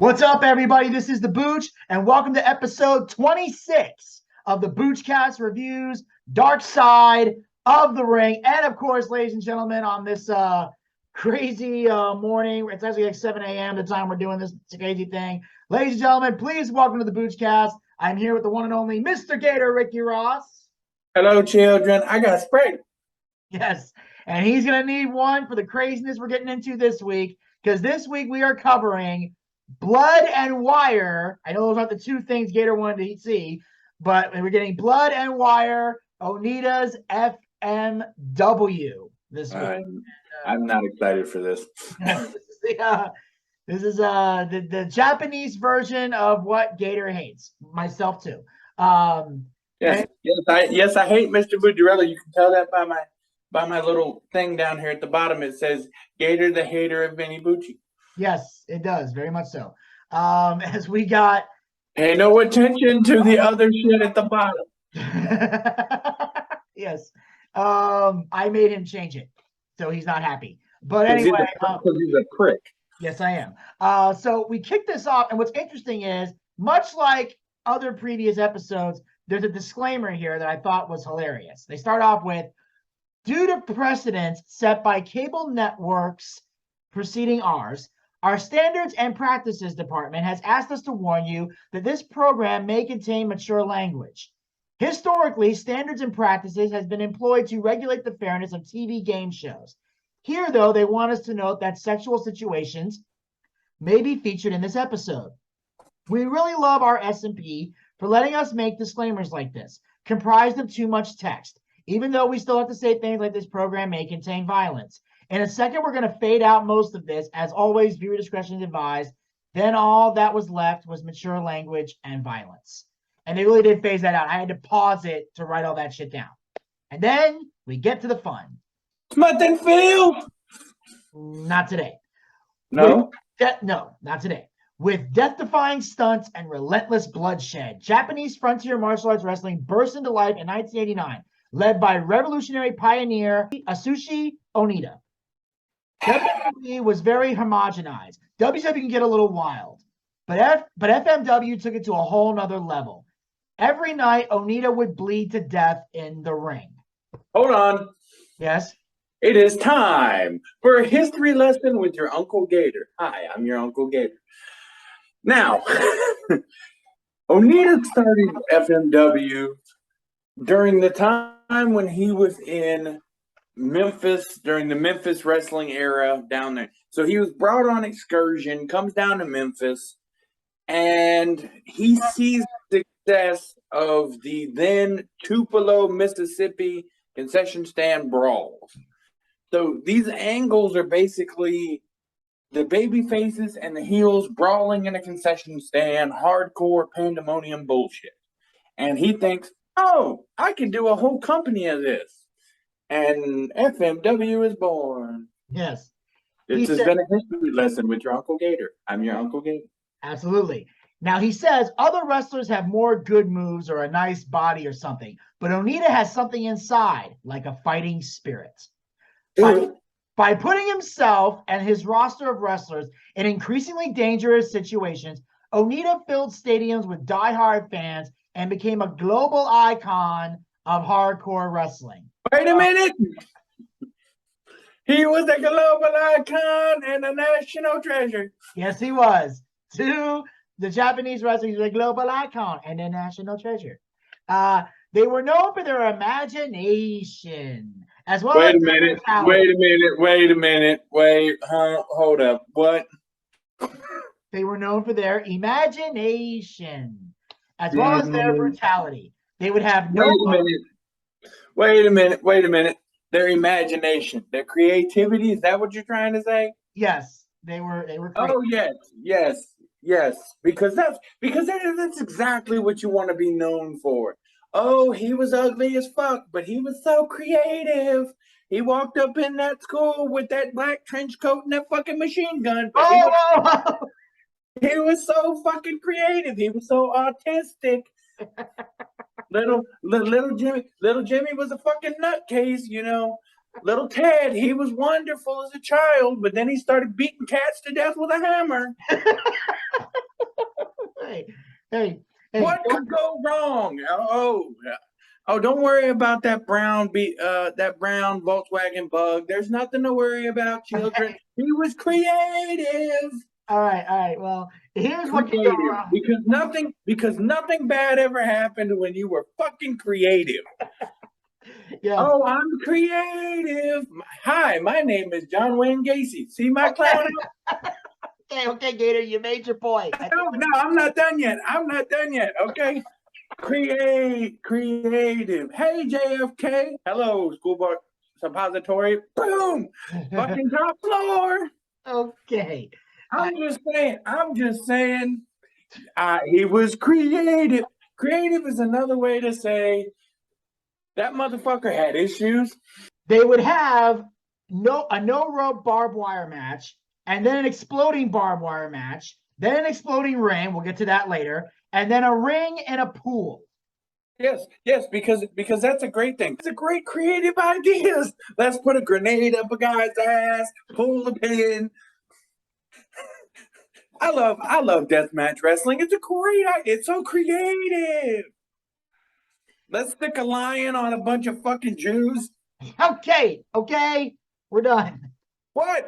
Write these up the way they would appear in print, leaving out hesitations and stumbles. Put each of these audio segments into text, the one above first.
What's up, everybody? This is the Booch, and welcome to episode 26 of the Boochcast reviews, Darkside of the Ring. And of course, ladies and gentlemen, on this crazy morning, it's actually like 7 a.m. the time we're doing this crazy thing. Ladies and gentlemen, please welcome to the Boochcast. I'm here with the one and only Mr. Gator, Ricky Ross. Hello, children. I got sprayed. Yes, and he's going to need one for the craziness we're getting into this week, because this week we are covering Blood and Wire. I know those aren't the two things Gator wanted to see, but we're getting Blood and Wire, Onita'S FMW this week. I'm not excited for this. This is the Japanese version of what Gator hates. Myself too. Yes, I hate Mr. Bucciarelli. You can tell that by my little thing down here at the bottom. It says Gator the hater of Vinny Bucci. Yes, it does, very much so. As we got pay no attention to the other shit at the bottom. Yes. I made him change it, so he's not happy. But anyway, because he's a prick. Yes, I am. So we kicked this off, and what's interesting is, much like other previous episodes, there's a disclaimer here that I thought was hilarious. They start off with, due to precedents set by cable networks preceding ours, our Standards and Practices Department has asked us to warn you that this program may contain mature language. Historically, Standards and Practices has been employed to regulate the fairness of TV game shows. Here, though, they want us to note that sexual situations may be featured in this episode. We really love our S&P for letting us make disclaimers like this, comprised of too much text, even though we still have to say things like this program may contain violence. In a second, we're going to fade out most of this. As always, viewer discretion is advised. Then all that was left was mature language and violence. And they really did phase that out. I had to pause it to write all that shit down. And then we get to the fun. Smut and Phil? Not today. No? No, not today. With death-defying stunts and relentless bloodshed, Japanese frontier martial arts wrestling burst into life in 1989, led by revolutionary pioneer Atsushi Onita. WWE was very homogenized. WCW can get a little wild, but FMW took it to a whole nother level. Every night, Onita would bleed to death in the ring. Hold on. Yes? It is time for a history lesson with your Uncle Gator. Hi, I'm your Uncle Gator. Now, Onita started FMW during the time when he was in Memphis, during the Memphis wrestling era down there. So he was brought on excursion, comes down to Memphis, and he sees the success of the then Tupelo, Mississippi concession stand brawls. So these angles are basically the baby faces and the heels brawling in a concession stand, hardcore pandemonium bullshit. And he thinks, oh, I can do a whole company of this. And FMW is born. Yes. This has been a history lesson with your Uncle Gator. I'm your Uncle Gator. Absolutely. Now, he says other wrestlers have more good moves or a nice body or something, but Onita has something inside, like a fighting spirit. By putting himself and his roster of wrestlers in increasingly dangerous situations, Onita filled stadiums with diehard fans and became a global icon of hardcore wrestling. Wait a minute. He was a global icon and a national treasure. Yes, he was. To the Japanese wrestling, he was a global icon and a national treasure. They were known for their imagination, as well as hold up. What? They were known for their imagination, as well as their brutality. They would have no. Wait a minute. Their imagination, their creativity. Is that what you're trying to say? Yes, they were. Oh yes. Because that's exactly what you want to be known for. Oh, he was ugly as fuck, but he was so creative. He walked up in that school with that black trench coat and that fucking machine gun. He was so fucking creative. He was so autistic. Little Jimmy was a fucking nutcase, you know. Little Ted, he was wonderful as a child, but then he started beating cats to death with a hammer. hey, What could go wrong? Oh, don't worry about that that brown Volkswagen Bug. There's nothing to worry about, children. He was creative. All right. Well, here's what could go Creative. wrong. Because nothing bad ever happened when you were fucking creative. Yeah. Oh, I'm creative. Hi, my name is John Wayne Gacy. See my clown? Okay, Gator, you made your point. No, I'm not done yet. Okay. Creative. Hey, JFK. Hello, school board suppository. Boom. Fucking top floor. Okay. I'm just saying. He was creative. Creative is another way to say that motherfucker had issues. They would have a no rope barbed wire match, and then an exploding barbed wire match, then an exploding ring. We'll get to that later, and then a ring and a pool. Yes, because that's a great thing. It's a great creative ideas. Let's put a grenade up a guy's ass, pull the pin. I love deathmatch wrestling. It's a great idea. It's so creative. Let's stick a lion on a bunch of fucking Jews. Okay, we're done. What?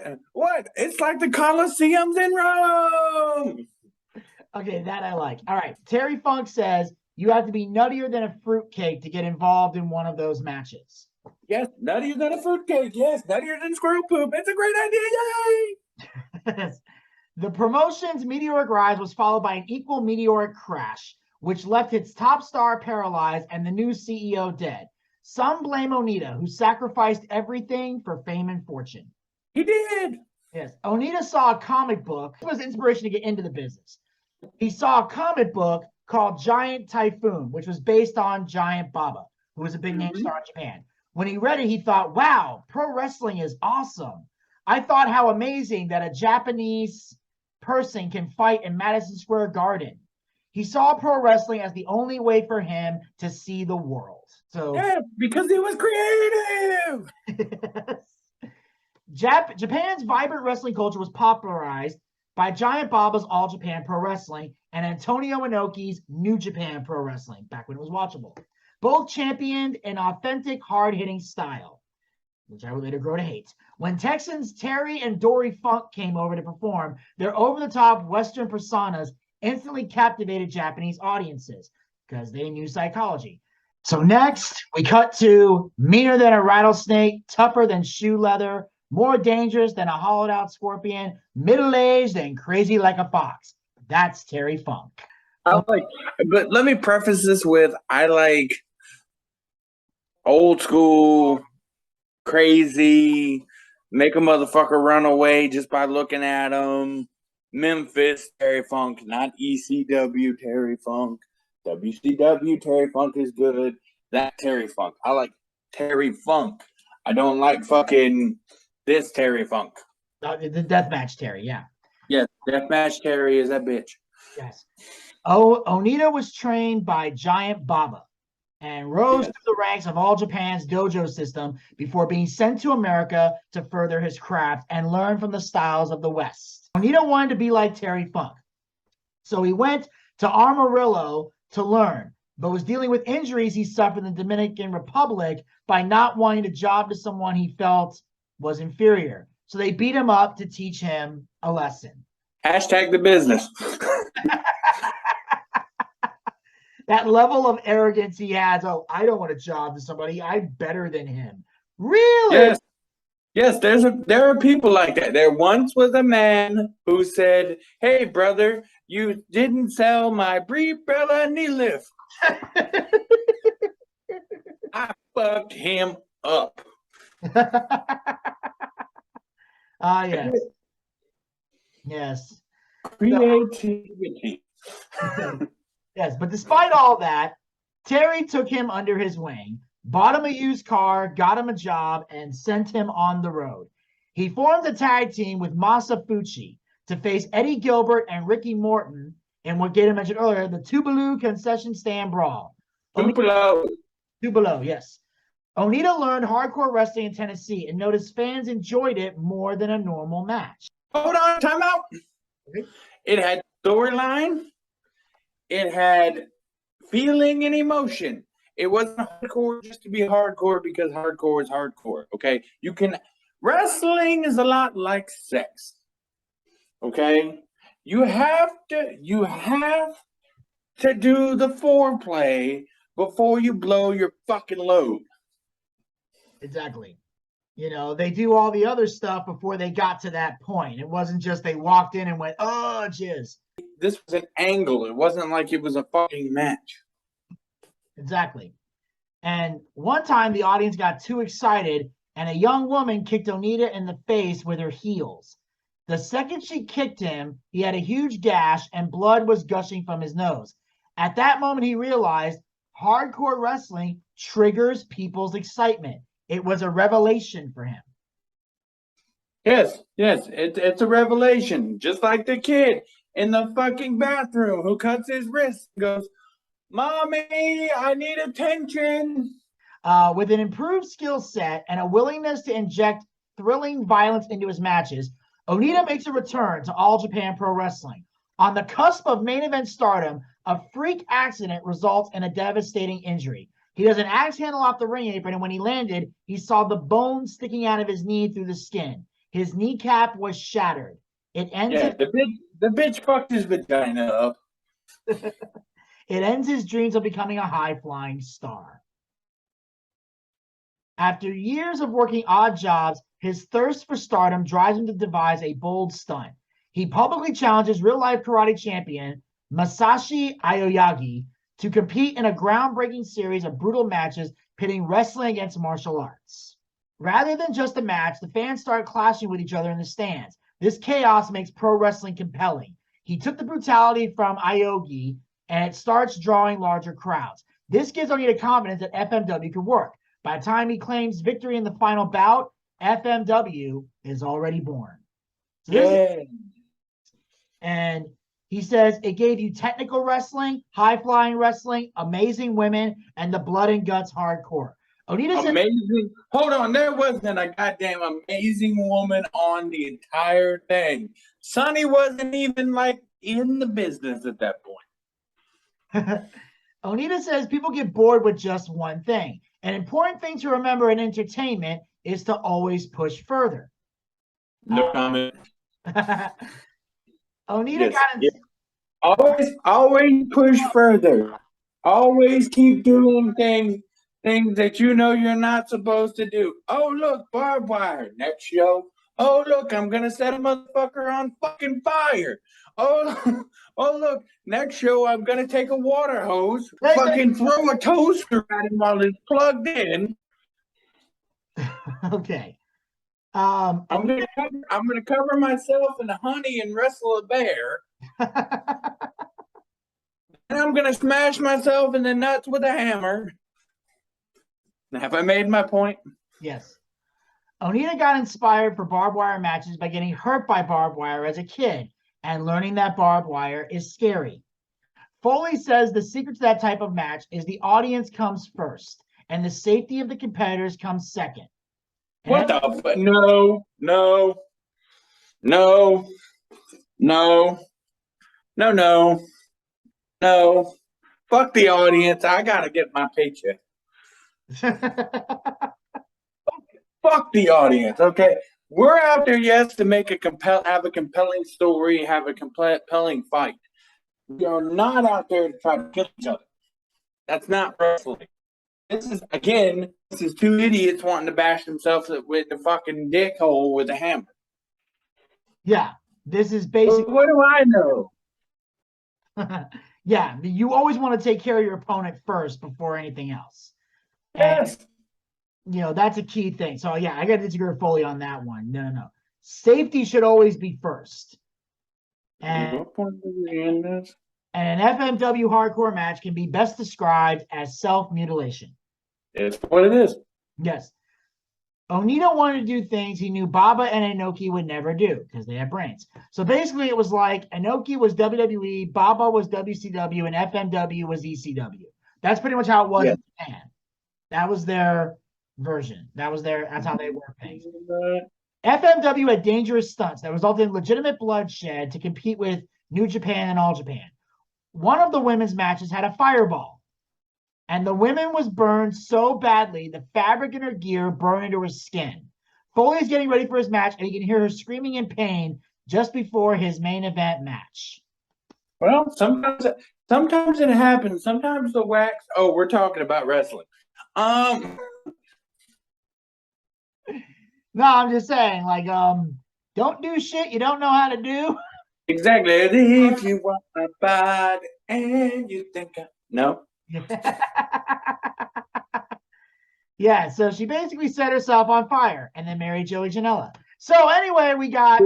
It's like the Colosseums in Rome. Okay, that I like. All right, Terry Funk says you have to be nuttier than a fruitcake to get involved in one of those matches. Yes, nuttier than a fruitcake. Yes, nuttier than squirrel poop. It's a great idea. Yay! The promotion's meteoric rise was followed by an equal meteoric crash, which left its top star paralyzed and the new CEO dead. Some blame Onita, who sacrificed everything for fame and fortune. He did. Yes. Onita saw a comic book. It was inspiration to get into the business. He saw a comic book called Giant Typhoon, which was based on Giant Baba, who was a big name star in Japan. When he read it, he thought, wow, pro wrestling is awesome. I thought how amazing that a Japanese person can fight in Madison Square Garden. He saw pro wrestling as the only way for him to see the world. So yeah, because he was creative. Japan's vibrant wrestling culture was popularized by Giant Baba's All Japan Pro Wrestling and Antonio Inoki's New Japan Pro Wrestling, back when it was watchable. Both championed an authentic, hard-hitting style, which I would later grow to hate. When Texans Terry and Dory Funk came over to perform, their over-the-top Western personas instantly captivated Japanese audiences because they knew psychology. So next, we cut to meaner than a rattlesnake, tougher than shoe leather, more dangerous than a hollowed-out scorpion, middle-aged and crazy like a fox. That's Terry Funk. But let me preface this with, I like old school, crazy, make a motherfucker run away just by looking at him. Memphis Terry Funk, not ECW Terry Funk. WCW Terry Funk is good. That Terry Funk. I like Terry Funk. I don't like fucking this Terry Funk. The deathmatch Terry, yeah. Yes, deathmatch Terry is that bitch. Yes. Onita was trained by Giant Baba and rose through the ranks of All Japan's dojo system before being sent to America to further his craft and learn from the styles of the West. Onita wanted to be like Terry Funk, so he went to Amarillo to learn, but was dealing with injuries he suffered in the Dominican Republic by not wanting to job to someone he felt was inferior. So they beat him up to teach him a lesson. Hashtag the business. That level of arrogance he has. Oh, I don't want to job to somebody. I'm better than him. Really? Yes, there are people like that. There once was a man who said, "Hey, brother, you didn't sell my Brella knee lift." I fucked him up. Yes. Yes. Creativity. Yes, but despite all that, Terry took him under his wing, bought him a used car, got him a job, and sent him on the road. He formed a tag team with Masafuchi to face Eddie Gilbert and Ricky Morton in what Gator mentioned earlier, the Tuvalu concession stand brawl. Tupelo, yes. Onita learned hardcore wrestling in Tennessee and noticed fans enjoyed it more than a normal match. Hold on, time out. It had storyline. It had feeling and emotion. It wasn't hardcore just to be hardcore because hardcore is hardcore. Okay, wrestling is a lot like sex. Okay, you have to do the foreplay before you blow your fucking load. Exactly. You know, they do all the other stuff before they got to that point. It wasn't just they walked in and went, oh, jizz. This was an angle. It wasn't like it was a fucking match. Exactly. And one time the audience got too excited and a young woman kicked Onita in the face with her heels. The second she kicked him, he had a huge gash and blood was gushing from his nose. At that moment, he realized hardcore wrestling triggers people's excitement. It was a revelation for him. Yes, it's a revelation. Just like the kid in the fucking bathroom who cuts his wrist and goes, "Mommy, I need attention." With an improved skill set and a willingness to inject thrilling violence into his matches, Onita makes a return to All Japan Pro Wrestling. On the cusp of main event stardom, a freak accident results in a devastating injury. He does an axe handle off the ring apron, and when he landed, he saw the bone sticking out of his knee through the skin. His kneecap was shattered. It ends. Yeah, the bitch fucked his vagina up. It ends his dreams of becoming a high-flying star. After years of working odd jobs, his thirst for stardom drives him to devise a bold stunt. He publicly challenges real-life karate champion Masashi Aoyagi to compete in a groundbreaking series of brutal matches pitting wrestling against martial arts. Rather than just a match, the fans start clashing with each other in the stands. This chaos makes pro wrestling compelling. He took the brutality from Aoyagi, and it starts drawing larger crowds. This gives Onita confidence that FMW could work. By the time he claims victory in the final bout, FMW is already born. And he says it gave you technical wrestling, high-flying wrestling, amazing women, and the blood and guts hardcore. Onita said, amazing. Hold on, there wasn't a goddamn amazing woman on the entire thing. Sonny wasn't even like in the business at that point. Onita says people get bored with just one thing. An important thing to remember in entertainment is to always push further. No comment. Onita always push further. Always keep doing things that you know you're not supposed to do. Oh, look, barbed wire. Next show. Oh, look, I'm going to set a motherfucker on fucking fire. Oh, look, next show, I'm going to take a water hose, fucking throw a toaster at him while it's plugged in. Okay. I'm gonna cover myself in honey and wrestle a bear. And I'm gonna smash myself in the nuts with a hammer. Have I made my point? Yes. Onita got inspired for barbed wire matches by getting hurt by barbed wire as a kid and learning that barbed wire is scary. Foley says the secret to that type of match is the audience comes first and the safety of the competitors comes second. What the fuck? No. Fuck the audience. I gotta get my paycheck. Fuck the audience. Okay, we're out there, yes, to make have a compelling story, have a compelling fight. We are not out there to try to kill each other. That's not wrestling. This is two idiots wanting to bash themselves with the fucking dick hole with a hammer. Yeah, this is basically. What do I know? Yeah, you always want to take care of your opponent first before anything else. Yes. And, you know, that's a key thing. So, yeah, I got to disagree with Foley on that one. No. Safety should always be first. And an FMW hardcore match can be best described as self-mutilation. It's what it is. Yes. Onita wanted to do things he knew Baba and Inoki would never do because they have brains. So basically it was like Inoki was WWE, Baba was WCW, and FMW was ECW. That's pretty much how it was in Japan. That was their version. That's how they work things. FMW had dangerous stunts that resulted in legitimate bloodshed to compete with New Japan and All Japan. one of the women's matches had a fireball. And the women was burned so badly, the fabric in her gear burned into her skin. Foley's getting ready for his match, and you can hear her screaming in pain just before his main event match. Well, sometimes it happens. Sometimes the wax. Oh, we're talking about wrestling. No, I'm just saying, like, don't do shit you don't know how to do. Exactly. If you want my body and you think no. Yeah, so she basically set herself on fire and then married Joey Janela. So anyway, we got.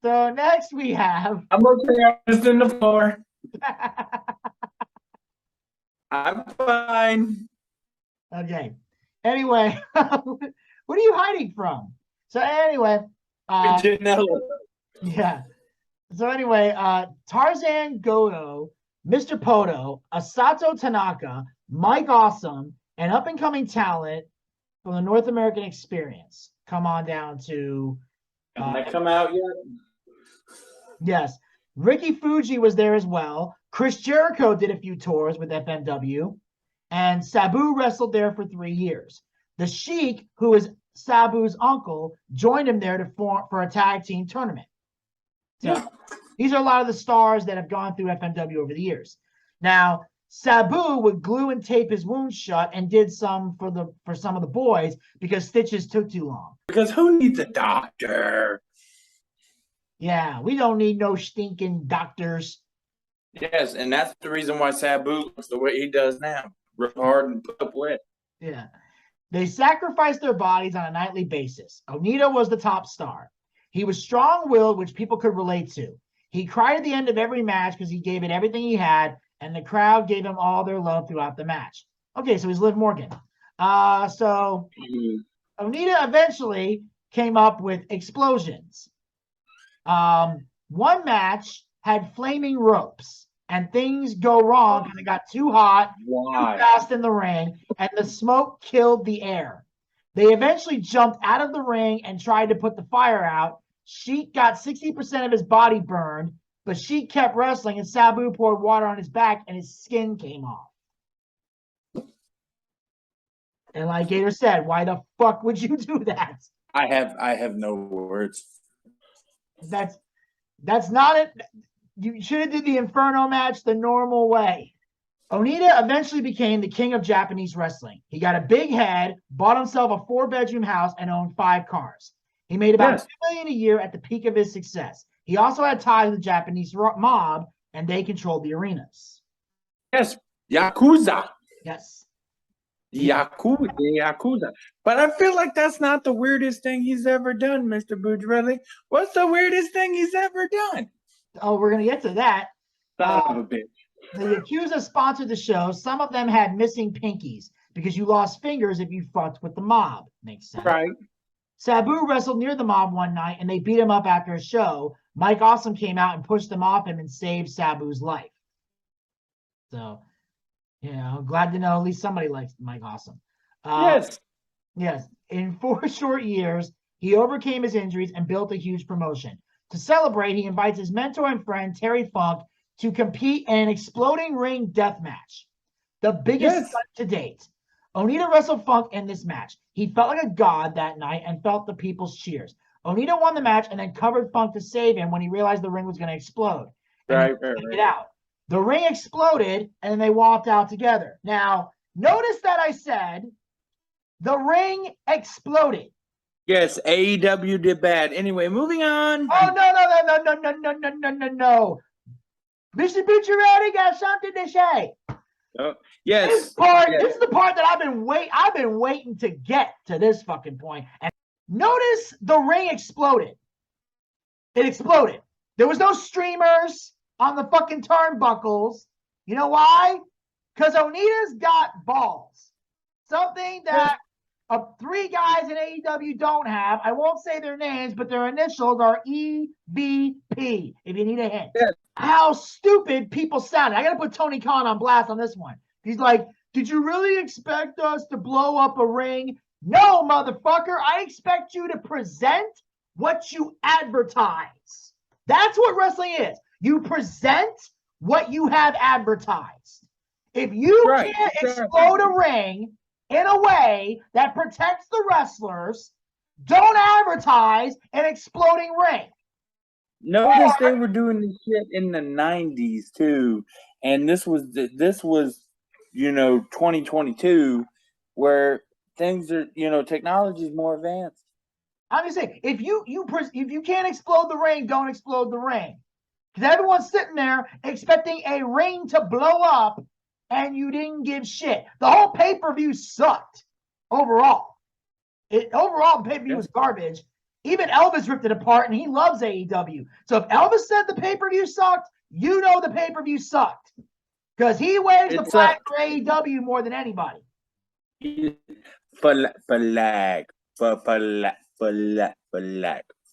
So next we have. I'm okay. I'm just in the floor. I'm fine. Okay. Anyway, what are you hiding from? So anyway, Janela. yeah. So anyway, Tarzan Goto, Mr. Poto, Asato Tanaka, Mike Awesome, and up-and-coming talent from the North American Experience come on down to. Can I come out yet? Yes. Ricky Fuji was there as well. Chris Jericho did a few tours with FMW. And Sabu wrestled there for 3 years. The Sheik, who is Sabu's uncle, joined him there for a tag team tournament. So Yeah. These are a lot of the stars that have gone through FMW over the years. Now, Sabu would glue and tape his wounds shut and did some for some of the boys because stitches took too long. Because who needs a doctor? Yeah, we don't need no stinking doctors. Yes, and that's the reason why Sabu looks the way he does now. Rip hard and put up with. Yeah. They sacrificed their bodies on a nightly basis. Onita was the top star. He was strong-willed, which people could relate to. He cried at the end of every match because he gave it everything he had, and the crowd gave him all their love throughout the match. Okay, so he's Liv Morgan. Onita eventually came up with explosions. One match had flaming ropes, and things go wrong because it got too hot, too fast in the ring, and the smoke killed the air. They eventually jumped out of the ring and tried to put the fire out. Sheik got 60% of his body burned, but Sheik kept wrestling, and Sabu poured water on his back, and his skin came off. And like Gator said, why the fuck would you do that? I have no words. That's not it. You should have did the Inferno match the normal way. Onita eventually became the king of Japanese wrestling. He got a big head, bought himself a 4-bedroom house, and owned 5 cars. He made about $2 million a year at the peak of his success. He also had ties with the Japanese mob, and they controlled the arenas. Yes, Yakuza. Yes. Yakuza. But I feel like that's not the weirdest thing he's ever done, Mr. Boudrelli. What's the weirdest thing he's ever done? Oh, we're going to get to that. Son of a bitch. The Yakuza sponsored the show. Some of them had missing pinkies because you lost fingers if you fucked with the mob. Makes sense. Right. Sabu wrestled near the mob one night, and they beat him up after a show. Mike Awesome came out and pushed them off him and saved Sabu's life. So, glad to know at least somebody likes Mike Awesome. Yes. Yes. In 4 short years, he overcame his injuries and built a huge promotion. To celebrate, he invites his mentor and friend, Terry Funk, to compete in an exploding ring death match, the biggest stunt to date. Onita wrestled Funk in this match. He felt like a god that night and felt the people's cheers. Onita won the match and then covered Funk to save him when he realized the ring was going to explode. Right. Get out. The ring exploded, and then they walked out together. Now, notice that I said the ring exploded. Yes, AEW did bad. Anyway, moving on. Oh, no. Mr. Bucciarelli got something to say. Oh, yes. This is the part that I've been waiting to get to this fucking point. And notice the ring exploded. It exploded. There was no streamers on the fucking turnbuckles. You know why? Because Onita's got balls. Something that 3 guys in AEW don't have. I won't say their names, but their initials are EVP, if you need a hint. Yes. How stupid people sounded. I got to put Tony Khan on blast on this one. He's like, did you really expect us to blow up a ring? No, motherfucker. I expect you to present what you advertise. That's what wrestling is. You present what you have advertised. If you can't explode a ring in a way that protects the wrestlers, don't advertise an exploding ring. Notice they were doing this shit in the 90s too, and this was 2022, where things are technology is more advanced. I'm just saying, if you can't explode the ring, don't explode the ring, because everyone's sitting there expecting a ring to blow up, and you didn't give shit. The whole pay-per-view sucked overall. The pay-per-view was garbage. Even Elvis ripped it apart, and he loves AEW. So if Elvis said the pay-per-view sucked, the pay-per-view sucked. Because he waves the flag for AEW more than anybody. Flag.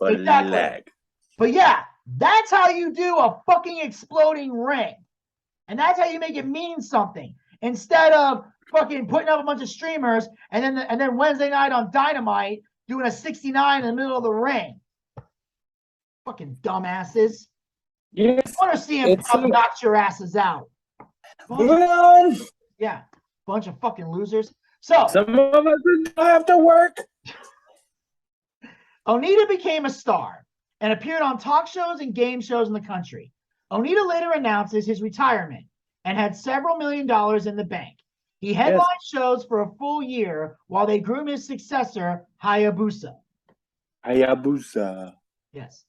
Exactly. But yeah, that's how you do a fucking exploding ring. And that's how you make it mean something. Instead of fucking putting up a bunch of streamers and then Wednesday night on Dynamite doing a 69 in the middle of the ring. Fucking dumbasses. Yes. I want to see him knock your asses out. Yeah. Bunch of fucking losers. So some of us have to work. Onita became a star and appeared on talk shows and game shows in the country. Onita later announces his retirement and had several $1 million in the bank. He headlined shows for a full year while they groom his successor, Hayabusa. Yes.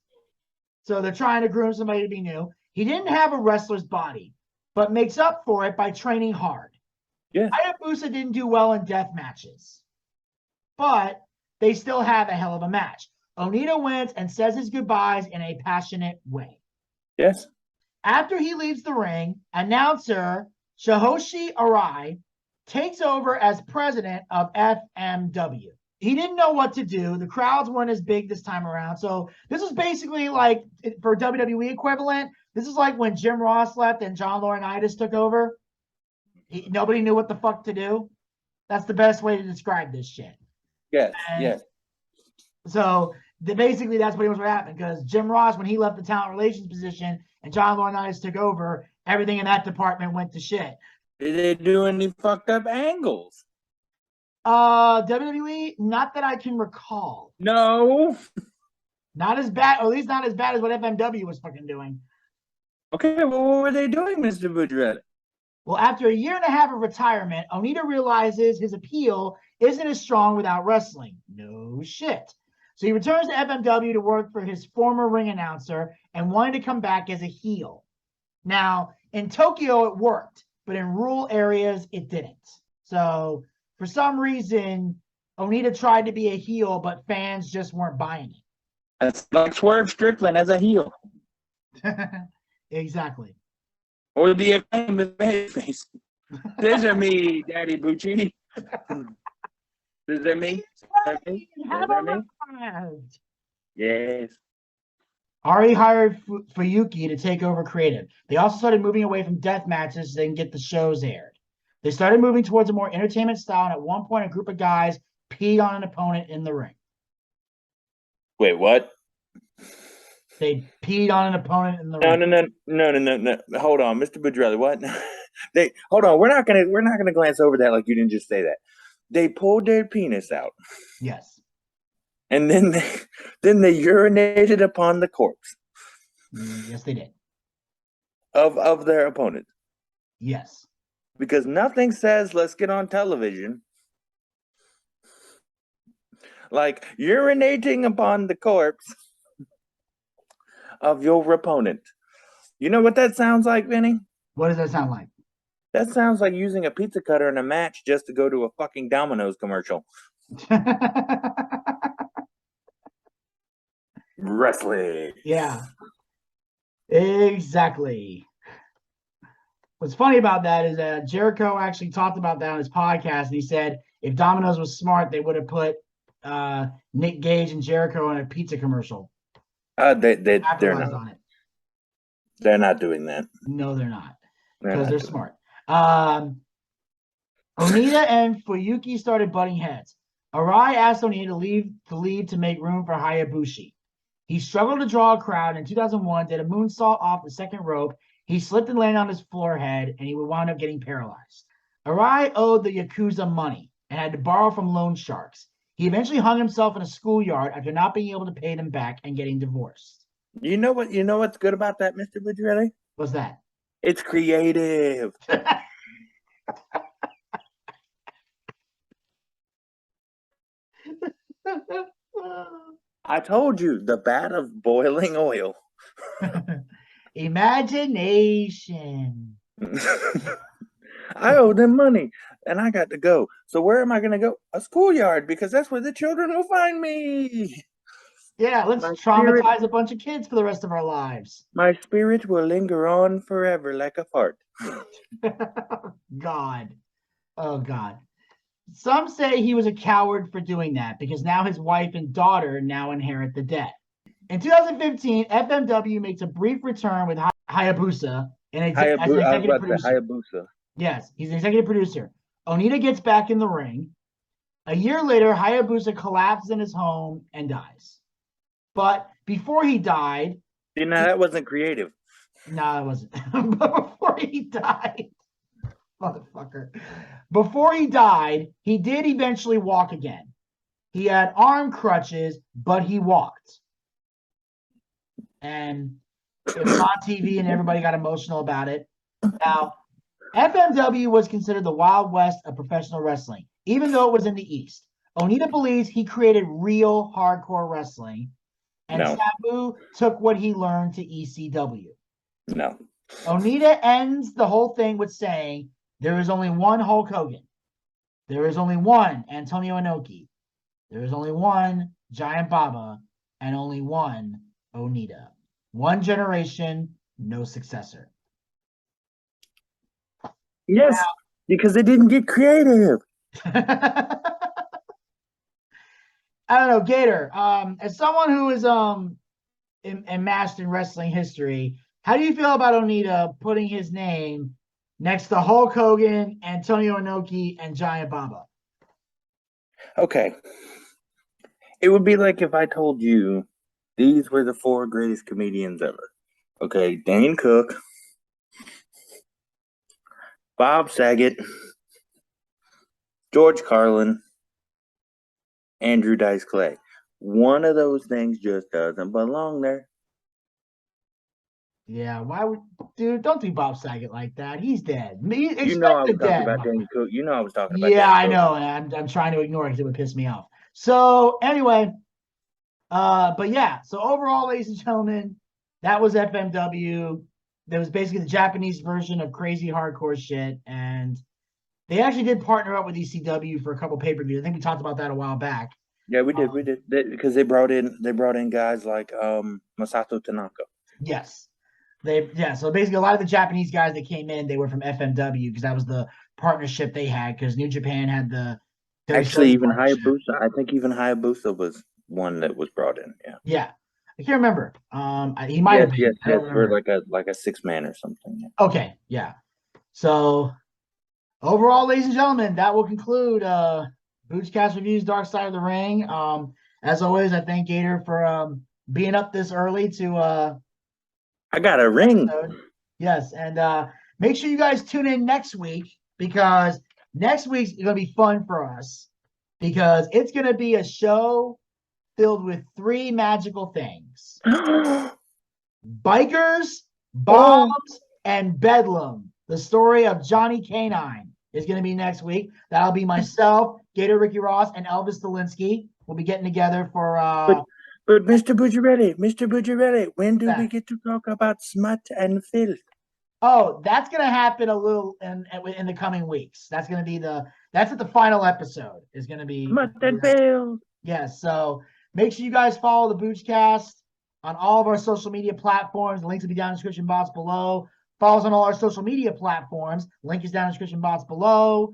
So they're trying to groom somebody to be new. He didn't have a wrestler's body, but makes up for it by training hard. Yeah. Hayabusa didn't do well in death matches, but they still have a hell of a match. Onita wins and says his goodbyes in a passionate way. Yes. After he leaves the ring, announcer Shohoshi Arai takes over as president of FMW. He didn't know what to do. The crowds weren't as big this time around. So this is basically like, for WWE equivalent, this is like when Jim Ross left and John Laurinaitis took over. Nobody knew what the fuck to do. That's the best way to describe this shit. Yes, So basically that's what happened, because Jim Ross, when he left the talent relations position and John Laurinaitis took over, everything in that department went to shit. Did they do any fucked up angles? WWE, not that I can recall. No. Not as bad, or at least not as bad as what FMW was fucking doing. Okay, well, what were they doing, Mr. Boudreaux? Well, after a year and a half of retirement, Onita realizes his appeal isn't as strong without wrestling. No shit. So he returns to FMW to work for his former ring announcer and wanted to come back as a heel. Now, in Tokyo, it worked, but in rural areas, it didn't. So for some reason, Onita tried to be a heel, but fans just weren't buying it. That's like Swerve Strickland as a heel. Exactly. Or the famous babyface. This is me, Daddy Buccini. This is me. Yes. Ari hired Fuyuki to take over creative. They also started moving away from death matches so they can get the shows aired. They started moving towards a more entertainment style, and at one point, a group of guys peed on an opponent in the ring. Wait, what? They peed on an opponent in the ring. No. Hold on, Mr. Boudreaux. What? Hold on. We're not gonna glance over that like you didn't just say that. They pulled their penis out. Yes. And then they urinated upon the corpse. Yes, they did. Of their opponent. Yes. Because nothing says let's get on television like urinating upon the corpse of your opponent. You know what that sounds like, Vinny? What does that sound like? That sounds like using a pizza cutter in a match just to go to a fucking Domino's commercial. Wrestling. Yeah. Exactly. What's funny about that is that Jericho actually talked about that on his podcast, and he said if Domino's was smart, they would have put Nick Gage and Jericho in a pizza commercial. They're not on it. They're not doing that. No, they're not, because they're smart. Onita and Fuyuki started butting heads. Arai asked Onita to leave to make room for Hayabusa. He struggled to draw a crowd. In 2001, did a moonsault off the second rope. He slipped and landed on his forehead, and he would wind up getting paralyzed. Arai owed the Yakuza money and had to borrow from loan sharks. He eventually hung himself in a schoolyard after not being able to pay them back and getting divorced. You know what? You know what's good about that, Mr. Bucciarelli? What's that? It's creative. I told you, the bat of boiling oil. Imagination. I owe them money, and I got to go. So where am I going to go? A schoolyard, because that's where the children will find me. Yeah, let's traumatize a bunch of kids for the rest of our lives. My spirit will linger on forever like a fart. God. Oh, God. Some say he was a coward for doing that because now his wife and daughter now inherit the debt. In 2015, FMW makes a brief return with Hayabusa as an executive producer. Hayabusa. Yes, he's an executive producer. Onita gets back in the ring. A year later, Hayabusa collapses in his home and dies. But before he died... See, now that wasn't creative. No, it wasn't. But before he died... Motherfucker. Before he died, he did eventually walk again. He had arm crutches, but he walked. And it was on TV and everybody got emotional about it. Now, FMW was considered the Wild West of professional wrestling, even though it was in the East. Onita believes he created real hardcore wrestling, and Sabu took what he learned to ECW. No. Onita ends the whole thing with saying, there is only one Hulk Hogan. There is only one Antonio Inoki. There is only one Giant Baba, and only one Onita. One generation, no successor. Yes, because they didn't get creative. I don't know, Gator. As someone who is enmeshed in wrestling history, how do you feel about Onita putting his name next to Hulk Hogan, Antonio Inoki, and Giant Baba? Okay. It would be like if I told you these were the 4 greatest comedians ever. Okay, Dane Cook, Bob Saget, George Carlin, Andrew Dice Clay. One of those things just doesn't belong there. Yeah, why would, dude? Don't do Bob Saget like that. He's dead. You know I was talking about Dane Cook. You know I was talking about. Yeah, I know, and I'm trying to ignore it because it would piss me off. So anyway, but yeah. So overall, ladies and gentlemen, that was FMW. That was basically the Japanese version of crazy hardcore shit, and they actually did partner up with ECW for a couple pay-per-views. I think we talked about that a while back. Yeah, we did. Because they brought in guys like Masato Tanaka. Yes. So basically a lot of the Japanese guys that came in, they were from FMW because that was the partnership they had because New Japan had the actually even Hayabusa. I think even Hayabusa was one that was brought in. Yeah. Yeah. I can't remember. He might have been. Yes, for like a 6-man or something. Yeah. Okay, yeah. So overall, ladies and gentlemen, that will conclude Boochcast Reviews Darkside of the Ring. As always, I thank Gator for being up this early to I got a ring. Yes, and make sure you guys tune in next week because next week's going to be fun for us because it's going to be a show filled with 3 magical things. Bikers, bombs, and bedlam. The story of Johnny Canine is going to be next week. That'll be myself, Gator Ricky Ross, and Elvis Dolinsky. We'll be getting together for But Mr. Bucciarelli, when do we get to talk about smut and filth? Oh, that's going to happen a little in the coming weeks. That's going to be that's what the final episode is going to be. Smut and filth. Yes. So make sure you guys follow the Boochcast on all of our social media platforms. The links will be down in the description box below. Follow us on all our social media platforms. Link is down in the description box below.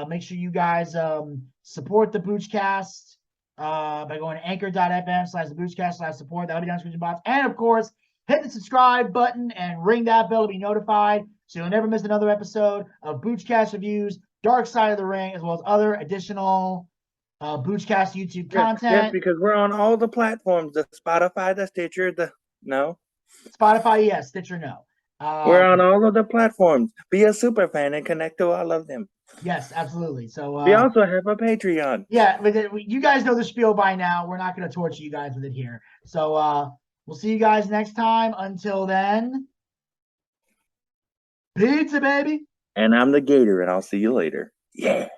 Make sure you guys support the Boochcast. By going to anchor.fm/theboochcast/support. That'll be down in the description box. And of course, hit the subscribe button and ring that bell to be notified so you'll never miss another episode of Boochcast Reviews, Darkside of the Ring, as well as other additional Boochcast YouTube Yes, content. because we're on all the platforms, the Spotify, the Stitcher, no. Spotify, yes. Stitcher, no. We're on all of the platforms. Be a super fan and connect to all of them. Yes, absolutely. So We also have a Patreon. yeah, but you guys know the spiel by now. We're not going to torture you guys with it here. So we'll see you guys next time. Until then, pizza, baby. And I'm the Gator, and I'll see you later. Yeah.